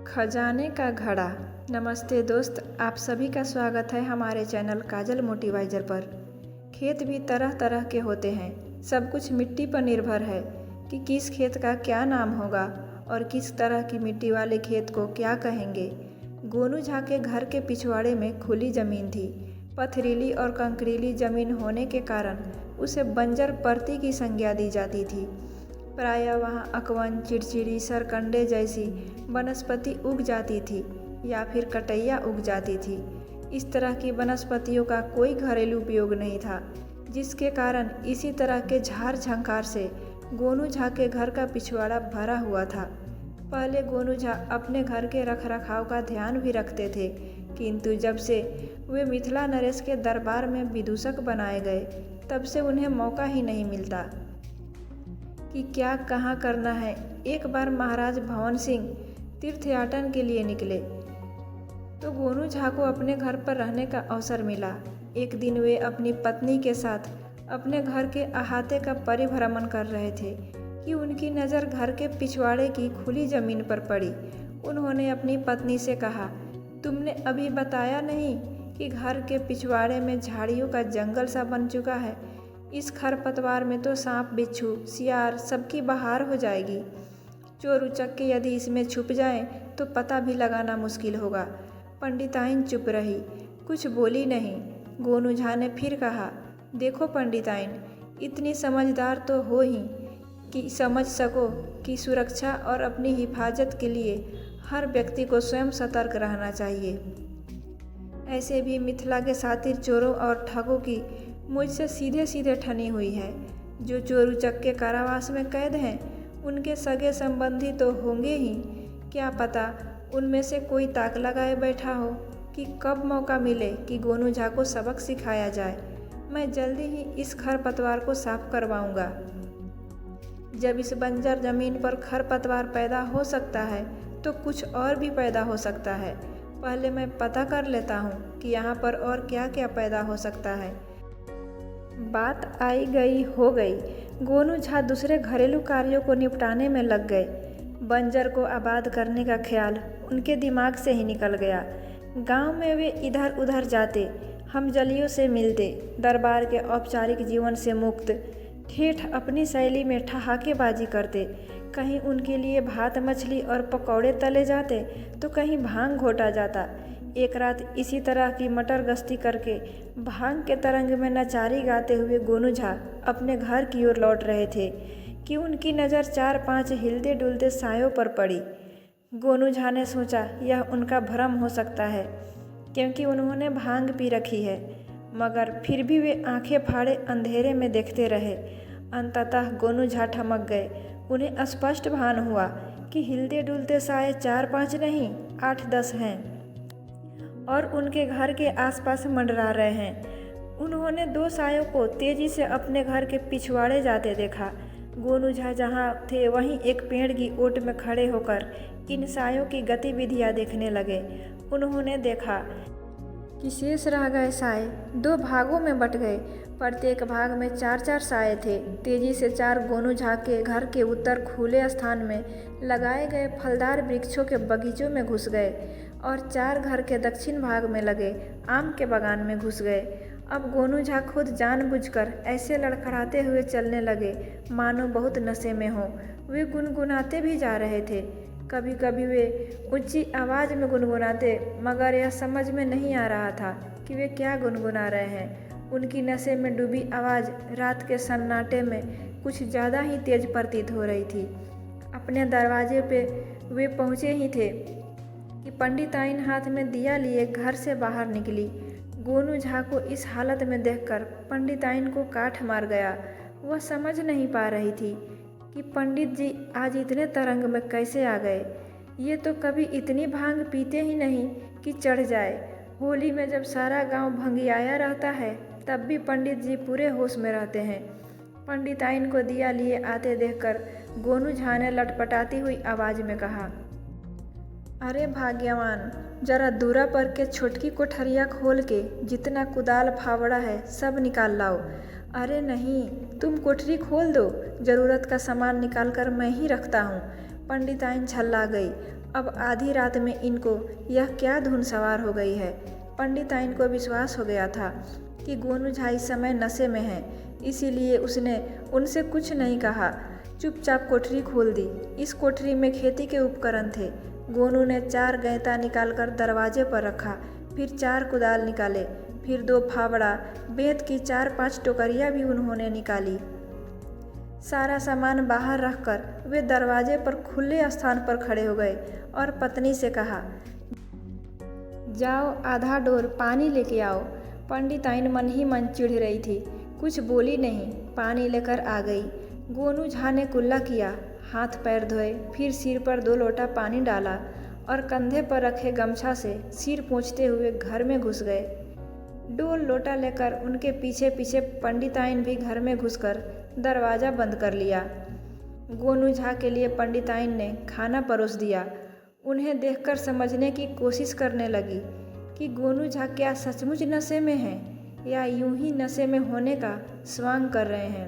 खजाने का घड़ा। नमस्ते दोस्त, आप सभी का स्वागत है हमारे चैनल काजल मोटिवाइजर पर। खेत भी तरह तरह के होते हैं, सब कुछ मिट्टी पर निर्भर है कि किस खेत का क्या नाम होगा और किस तरह की मिट्टी वाले खेत को क्या कहेंगे। गोनू झा के घर के पिछवाड़े में खुली ज़मीन थी। पथरीली और कंकरीली ज़मीन होने के कारण उसे बंजर परती की संज्ञा दी जाती थी। प्रायः वहाँ अकवन, चिड़चिड़ी, सरकंडे जैसी वनस्पति उग जाती थी या फिर कटैया उग जाती थी। इस तरह की वनस्पतियों का कोई घरेलू उपयोग नहीं था, जिसके कारण इसी तरह के झाड़ झंकार से गोनू झा के घर का पिछवाड़ा भरा हुआ था। पहले गोनू झा अपने घर के रखरखाव का ध्यान भी रखते थे, किंतु जब से वे मिथिला नरेश के दरबार में विदूषक बनाए गए, तब से उन्हें मौका ही नहीं मिलता कि क्या कहाँ करना है। एक बार महाराज भवन सिंह तीर्थयाटन के लिए निकले तो गोनू झा को अपने घर पर रहने का अवसर मिला। एक दिन वे अपनी पत्नी के साथ अपने घर के अहाते का परिभ्रमण कर रहे थे कि उनकी नज़र घर के पिछवाड़े की खुली ज़मीन पर पड़ी। उन्होंने अपनी पत्नी से कहा, तुमने अभी बताया नहीं कि घर के पिछवाड़े में झाड़ियों का जंगल सा बन चुका है। इस खरपतवार में तो सांप, बिच्छू, सियार सबकी बहार हो जाएगी। चोर उचक्के यदि इसमें छुप जाएं तो पता भी लगाना मुश्किल होगा। पंडिताइन चुप रही, कुछ बोली नहीं। गोनू झा ने फिर कहा, देखो पंडिताइन, इतनी समझदार तो हो ही कि समझ सको कि सुरक्षा और अपनी हिफाजत के लिए हर व्यक्ति को स्वयं सतर्क रहना चाहिए। ऐसे भी मिथिला के सातिर चोरों और ठगों की मुझसे सीधे सीधे ठनी हुई है। जो चोर उचक्के कारावास में कैद हैं, उनके सगे संबंधी तो होंगे ही। क्या पता उनमें से कोई ताक लगाए बैठा हो कि कब मौका मिले कि गोनू झा को सबक सिखाया जाए। मैं जल्दी ही इस खरपतवार को साफ करवाऊंगा। जब इस बंजर जमीन पर खरपतवार पैदा हो सकता है तो कुछ और भी पैदा हो सकता है। पहले मैं पता कर लेता हूँ कि यहाँ पर और क्या क्या पैदा हो सकता है। बात आई गई हो गई। गोनू झा दूसरे घरेलू कार्यों को निपटाने में लग गए। बंजर को आबाद करने का ख्याल उनके दिमाग से ही निकल गया। गांव में वे इधर उधर जाते, हमजलियों से मिलते, दरबार के औपचारिक जीवन से मुक्त ठेठ अपनी शैली में ठहाकेबाजी करते। कहीं उनके लिए भात, मछली और पकौड़े तले जाते तो कहीं भांग घोटा जाता। एक रात इसी तरह की मटर गश्ती करके भांग के तरंग में नचारी गाते हुए गोनू झा अपने घर की ओर लौट रहे थे कि उनकी नज़र 4-5 हिलते डुलते सायों पर पड़ी। गोनू झा ने सोचा यह उनका भ्रम हो सकता है, क्योंकि उन्होंने भांग पी रखी है, मगर फिर भी वे आंखें फाड़े अंधेरे में देखते रहे। अंततः गोनू झा ठमक गए। उन्हें स्पष्ट भान हुआ कि हिलते डुलते साए 4-5 नहीं 8-10 हैं और उनके घर के आसपास मंडरा रहे हैं। उन्होंने 2 सायों को तेजी से अपने घर के पिछवाड़े जाते देखा। गोनू झा जहाँ थे वहीं एक पेड़ की ओट में खड़े होकर इन सायों की गतिविधियाँ देखने लगे। उन्होंने देखा कि शेष रह गए साए 2 भागों में बट गए। प्रत्येक भाग में 4-4 साए थे। तेजी से 4 गोनू झा के घर के उत्तर खुले स्थान में लगाए गए फलदार वृक्षों के बगीचों में घुस गए और 4 घर के दक्षिण भाग में लगे आम के बागान में घुस गए। अब गोनू झा खुद जानबूझकर ऐसे लड़खड़ाते हुए चलने लगे मानो बहुत नशे में हों। वे गुनगुनाते भी जा रहे थे। कभी कभी वे ऊंची आवाज़ में गुनगुनाते, मगर यह समझ में नहीं आ रहा था कि वे क्या गुनगुना रहे हैं। उनकी नशे में डूबी आवाज़ रात के सन्नाटे में कुछ ज़्यादा ही तेज प्रतीत हो रही थी। अपने दरवाजे पे वे पहुँचे ही थे कि पंडिताइन हाथ में दिया लिए घर से बाहर निकली। गोनू झा को इस हालत में देखकर पंडिताइन को काठ मार गया। वह समझ नहीं पा रही थी कि पंडित जी आज इतने तरंग में कैसे आ गए। ये तो कभी इतनी भांग पीते ही नहीं कि चढ़ जाए। होली में जब सारा गांव भंगियाया रहता है, तब भी पंडित जी पूरे होश में रहते हैं। पंडिताइन को दिया लिए आते देखकर गोनू झा ने लटपटाती हुई आवाज़ में कहा, अरे भाग्यवान, जरा दूरा पर के छोटकी कोठरिया खोल के जितना कुदाल फावड़ा है सब निकाल लाओ। अरे नहीं, तुम कोठरी खोल दो, ज़रूरत का सामान निकाल कर मैं ही रखता हूँ। पंडिताइन छल्ला गई। अब आधी रात में इनको यह क्या धुन सवार हो गई है। पंडिताइन को विश्वास हो गया था कि गोनू झा इस समय नशे में है, इसीलिए उसने उनसे कुछ नहीं कहा, चुपचाप कोठरी खोल दी। इस कोठरी में खेती के उपकरण थे। गोनू ने 4 गैंता निकालकर दरवाजे पर रखा, फिर 4 कुदाल निकाले, फिर 2 फावड़ा, बेत की 4-5 टोकरियाँ भी उन्होंने निकाली। सारा सामान बाहर रखकर वे दरवाजे पर खुले स्थान पर खड़े हो गए और पत्नी से कहा, जाओ आधा डोर पानी लेके आओ। पंडिताइन मन ही मन चिढ़ रही थी, कुछ बोली नहीं, पानी लेकर आ गई। गोनू झा ने कुल्ला किया, हाथ पैर धोए, फिर सिर पर 2 लोटा पानी डाला और कंधे पर रखे गमछा से सिर पोंछते हुए घर में घुस गए। डोल लोटा लेकर उनके पीछे पीछे पंडिताइन भी घर में घुसकर दरवाज़ा बंद कर लिया। गोनू झा के लिए पंडिताइन ने खाना परोस दिया। उन्हें देखकर समझने की कोशिश करने लगी कि गोनू झा क्या सचमुच नशे में हैं या यूं ही नशे में होने का स्वांग कर रहे हैं।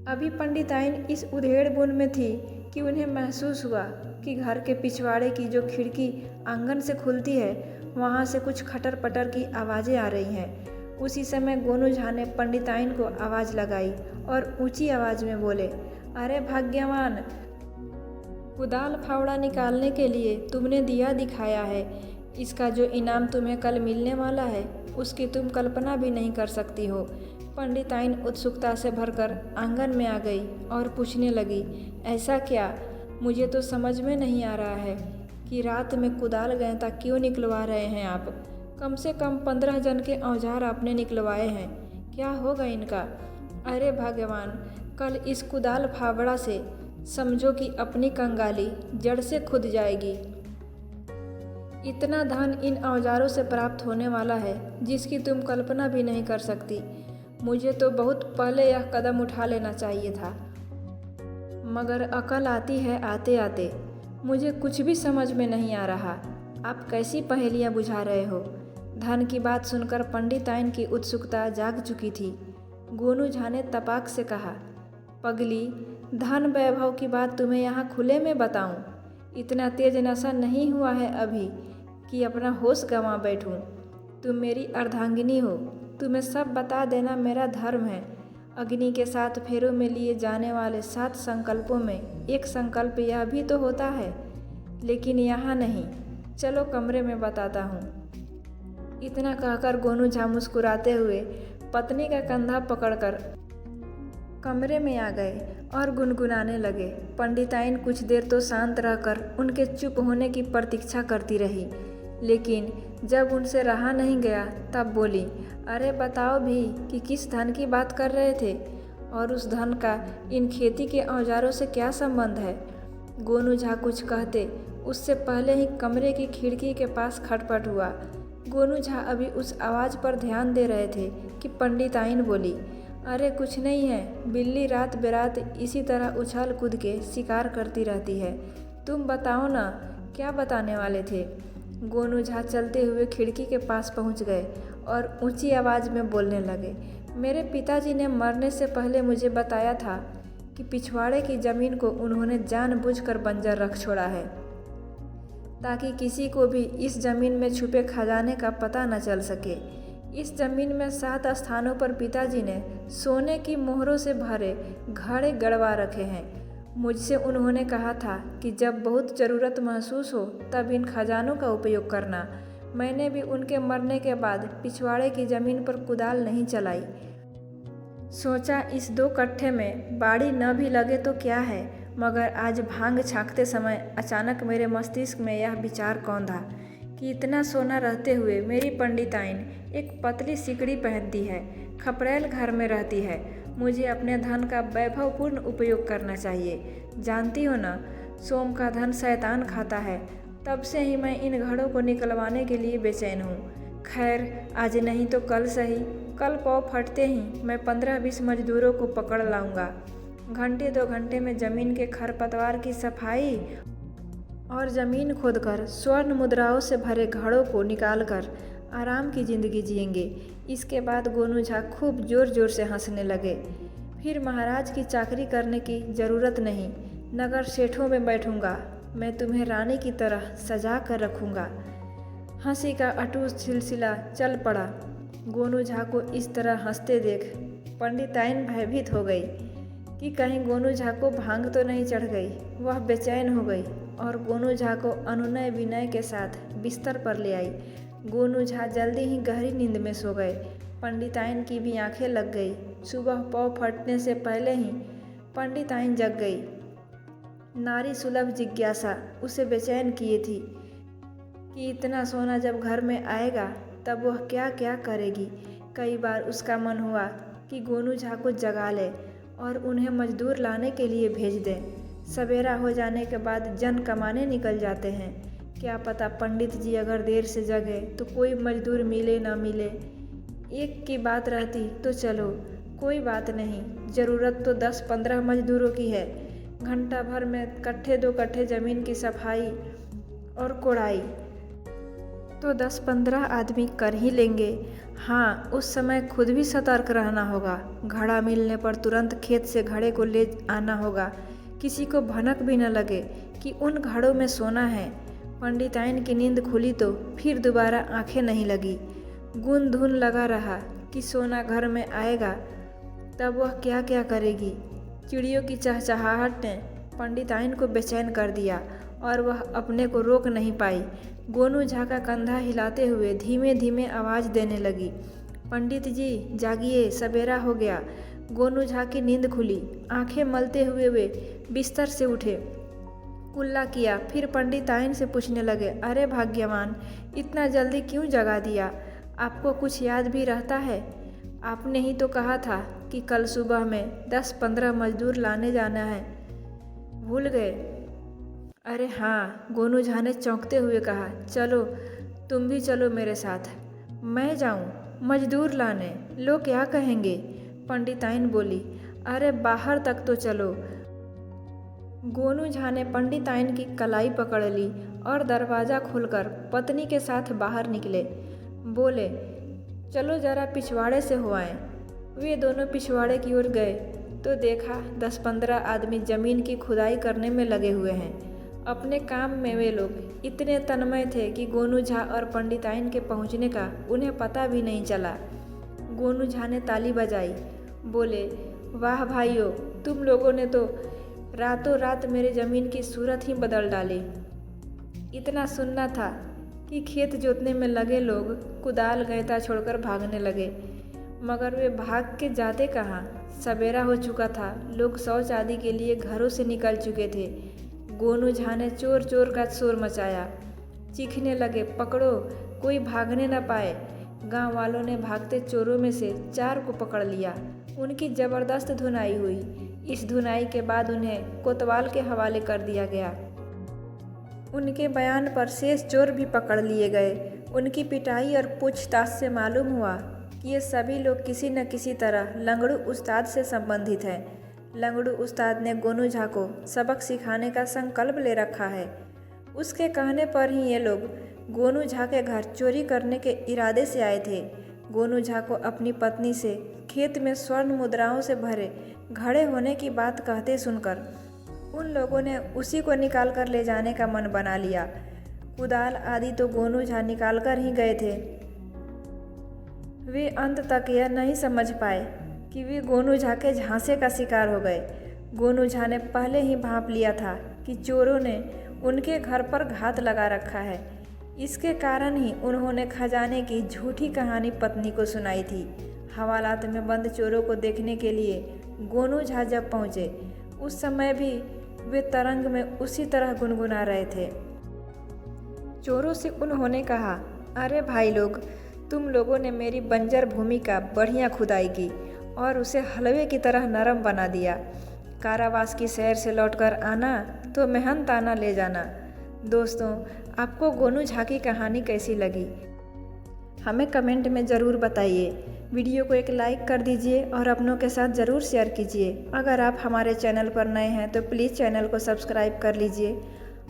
अभी पंडिताइन इस उधेड़-बुन में थी कि उन्हें महसूस हुआ कि घर के पिछवाड़े की जो खिड़की आंगन से खुलती है, वहाँ से कुछ खटर-पटर की आवाज़ें आ रही हैं। उसी समय गोनू झा ने पंडिताइन को आवाज़ लगाई और ऊंची आवाज़ में बोले, अरे भाग्यवान, कुदाल फावड़ा निकालने के लिए तुमने दिया दिखाया है। इसका जो इनाम तुम्हें कल मिलने वाला है, उसकी तुम कल्पना भी नहीं कर सकती हो। पंडिताइन उत्सुकता से भरकर आंगन में आ गई और पूछने लगी, ऐसा क्या? मुझे तो समझ में नहीं आ रहा है कि रात में कुदाल गैंता क्यों निकलवा रहे हैं आप? कम से कम 15 जन के औजार आपने निकलवाए हैं, क्या होगा इनका? अरे भगवान, कल इस कुदाल फावड़ा से समझो कि अपनी कंगाली जड़ से खुद जाएगी। इतना धन इन औजारों से प्राप्त होने वाला है जिसकी तुम कल्पना भी नहीं कर सकती। मुझे तो बहुत पहले यह कदम उठा लेना चाहिए था, मगर अकल आती है आते आते। मुझे कुछ भी समझ में नहीं आ रहा, आप कैसी पहेलियाँ बुझा रहे हो? धन की बात सुनकर पंडिताइन की उत्सुकता जाग चुकी थी। गोनू झा ने तपाक से कहा, पगली, धन वैभव की बात तुम्हें यहाँ खुले में बताऊँ? इतना तेज नशा नहीं हुआ है अभी कि अपना होश गंवा बैठूँ। तुम मेरी अर्धांगिनी हो, तुम्हें सब बता देना मेरा धर्म है। अग्नि के 7 फेरों में लिए जाने वाले 7 संकल्पों में एक संकल्प यह भी तो होता है, लेकिन यहाँ नहीं। चलो कमरे में बताता हूँ। इतना कहकर गोनू झा मुस्कुराते हुए पत्नी का कंधा पकड़कर कमरे में आ गए और गुनगुनाने लगे। पंडिताइन कुछ देर तो शांत रहकर उनके चुप होने की प्रतीक्षा करती रही, लेकिन जब उनसे रहा नहीं गया तब बोली, अरे बताओ भी कि किस धन की बात कर रहे थे और उस धन का इन खेती के औजारों से क्या संबंध है? गोनू झा कुछ कहते उससे पहले ही कमरे की खिड़की के पास खटपट हुआ। गोनू झा अभी उस आवाज़ पर ध्यान दे रहे थे कि पंडिताइन बोली, अरे कुछ नहीं है, बिल्ली रात बेरात इसी तरह उछल कूद के शिकार करती रहती है। तुम बताओ ना, क्या बताने वाले थे? गोनू झा चलते हुए खिड़की के पास पहुंच गए और ऊंची आवाज़ में बोलने लगे, मेरे पिताजी ने मरने से पहले मुझे बताया था कि पिछवाड़े की ज़मीन को उन्होंने जानबूझकर बंजर रख छोड़ा है, ताकि किसी को भी इस ज़मीन में छुपे खजाने का पता न चल सके। इस ज़मीन में 7 स्थानों पर पिताजी ने सोने की मोहरों से भरे घड़े गड़वा रखे हैं। मुझसे उन्होंने कहा था कि जब बहुत ज़रूरत महसूस हो तब इन खजानों का उपयोग करना। मैंने भी उनके मरने के बाद पिछवाड़े की ज़मीन पर कुदाल नहीं चलाई। सोचा इस 2 कट्ठे में बाड़ी न भी लगे तो क्या है, मगर आज भांग छाँकते समय अचानक मेरे मस्तिष्क में यह विचार कौंधा कि इतना सोना रहते हुए मेरी पंडिताइन एक पतली सिकड़ी पहनती है, खपरेल घर में रहती है। मुझे अपने धन का वैभवपूर्ण उपयोग करना चाहिए। जानती हो ना, सोम का धन शैतान खाता है। तब से ही मैं इन घड़ों को निकलवाने के लिए बेचैन हूँ। खैर, आज नहीं तो कल सही, कल पाँव फटते ही मैं 15-20 मजदूरों को पकड़ लाऊंगा। घंटे 2 घंटे में ज़मीन के खरपतवार की सफाई और ज़मीन खोदकर स्वर्ण मुद्राओं से भरे घड़ों को निकालकर आराम की ज़िंदगी जिएंगे। इसके बाद गोनू झा खूब ज़ोर ज़ोर से हंसने लगे। फिर महाराज की चाकरी करने की ज़रूरत नहीं, नगर सेठों में बैठूंगा, मैं तुम्हें रानी की तरह सजा कर रखूंगा। हंसी का अटूट सिलसिला चल पड़ा। गोनू झा को इस तरह हंसते देख पंडिताइन भयभीत हो गई कि कहीं गोनू झा को भांग तो नहीं चढ़ गई। वह बेचैन हो गई और गोनू झा को अनुनय विनय के साथ बिस्तर पर ले आई। गोनू झा जल्दी ही गहरी नींद में सो गए। पंडिताइन की भी आंखें लग गई। सुबह पौ फटने से पहले ही पंडिताइन जग गई। नारी सुलभ जिज्ञासा उसे बेचैन किए थी कि इतना सोना जब घर में आएगा तब वह क्या क्या करेगी। कई बार उसका मन हुआ कि गोनू झा को जगा ले और उन्हें मजदूर लाने के लिए भेज दें। सवेरा हो जाने के बाद जन कमाने निकल जाते हैं। क्या पता पंडित जी अगर देर से जगे तो कोई मजदूर मिले ना मिले। एक की बात रहती तो चलो कोई बात नहीं, ज़रूरत तो 10-15 मजदूरों की है। घंटा भर में कट्ठे 2 कट्ठे ज़मीन की सफाई और कोड़ाई तो 10-15 आदमी कर ही लेंगे। हाँ, उस समय खुद भी सतर्क रहना होगा। घड़ा मिलने पर तुरंत खेत से घड़े को ले आना होगा। किसी को भनक भी न लगे कि उन घड़ों में सोना है। पंडिताइन की नींद खुली तो फिर दोबारा आंखें नहीं लगी। गुन धुन लगा रहा कि सोना घर में आएगा तब वह क्या क्या करेगी। चिड़ियों की चहचहाहट ने पंडिताइन को बेचैन कर दिया और वह अपने को रोक नहीं पाई। गोनू झा का कंधा हिलाते हुए धीमे धीमे आवाज़ देने लगी, पंडित जी जागिए, सवेरा हो गया। गोनू झा की नींद खुली। आंखें मलते हुए वे बिस्तर से उठे, कुल्ला किया, फिर पंडिताइन से पूछने लगे, अरे भाग्यवान, इतना जल्दी क्यों जगा दिया? आपको कुछ याद भी रहता है? आपने ही तो कहा था कि कल सुबह में 10-15 मजदूर लाने जाना है, भूल गए? अरे हाँ, गोनू झा ने चौंकते हुए कहा, चलो तुम भी चलो मेरे साथ। मैं जाऊं मजदूर लाने? लोग क्या कहेंगे? पंडिताइन बोली, अरे बाहर तक तो चलो। गोनू झा ने पंडिताइन की कलाई पकड़ ली और दरवाज़ा खोलकर पत्नी के साथ बाहर निकले। बोले, चलो जरा पिछवाड़े से हो आएं। वे दोनों पिछवाड़े की ओर गए तो देखा 10-15 आदमी ज़मीन की खुदाई करने में लगे हुए हैं। अपने काम में वे लोग इतने तन्मय थे कि गोनू झा और पंडिताइन के पहुंचने का उन्हें पता भी नहीं चला। गोनू झा ने ताली बजाई, बोले, वाह भाइयों, तुम लोगों ने तो रातों रात मेरे ज़मीन की सूरत ही बदल डाली। इतना सुनना था कि खेत जोतने में लगे लोग कुदाल गैंता छोड़कर भागने लगे, मगर वे भाग के जाते कहाँ। सवेरा हो चुका था, लोग शौच आदि के लिए घरों से निकल चुके थे। गोनू झा ने चोर चोर का शोर मचाया, चीखने लगे, पकड़ो, कोई भागने न पाए। गांव वालों ने भागते चोरों में से 4 को पकड़ लिया। उनकी ज़बरदस्त धुनाई हुई। इस धुनाई के बाद उन्हें कोतवाल के हवाले कर दिया गया। उनके बयान पर शेष चोर भी पकड़ लिए गए। उनकी पिटाई और पूछताछ से मालूम हुआ कि ये सभी लोग किसी न किसी तरह लंगड़ू उस्ताद से संबंधित हैं। लंगड़ू उस्ताद ने गोनू झा को सबक सिखाने का संकल्प ले रखा है। उसके कहने पर ही ये लोग गोनू झा के घर चोरी करने के इरादे से आए थे। गोनू झा को अपनी पत्नी से खेत में स्वर्ण मुद्राओं से भरे घड़े होने की बात कहते सुनकर उन लोगों ने उसी को निकाल कर ले जाने का मन बना लिया। कुदाल आदि तो गोनू झा निकाल कर ही गए थे। वे अंत तक यह नहीं समझ पाए कि वे गोनू झा के झांसे का शिकार हो गए। गोनू झा ने पहले ही भांप लिया था कि चोरों ने उनके घर पर घात लगा रखा है। इसके कारण ही उन्होंने खजाने की झूठी कहानी पत्नी को सुनाई थी। हवालात में बंद चोरों को देखने के लिए गोनू झा जब पहुँचे, उस समय भी वे तरंग में उसी तरह गुनगुना रहे थे। चोरों से उन्होंने कहा, अरे भाई लोग, तुम लोगों ने मेरी बंजर भूमि का बढ़िया खुदाई की और उसे हलवे की तरह नरम बना दिया। कारावास की सैर से लौटकर आना तो मेहनताना ले जाना। दोस्तों, आपको गोनू झा की कहानी कैसी लगी? हमें कमेंट में ज़रूर बताइए। वीडियो को एक लाइक कर दीजिए और अपनों के साथ ज़रूर शेयर कीजिए। अगर आप हमारे चैनल पर नए हैं तो प्लीज़ चैनल को सब्सक्राइब कर लीजिए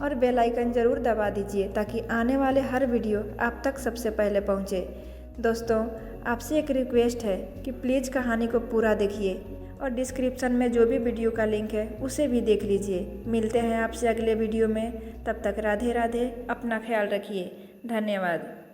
और बेल आइकन ज़रूर दबा दीजिए ताकि आने वाले हर वीडियो आप तक सबसे पहले पहुंचे। दोस्तों, आपसे एक रिक्वेस्ट है कि प्लीज़ कहानी को पूरा देखिए और डिस्क्रिप्शन में जो भी वीडियो का लिंक है उसे भी देख लीजिए। मिलते हैं आपसे अगले वीडियो में, तब तक राधे राधे, अपना ख्याल रखिए। धन्यवाद।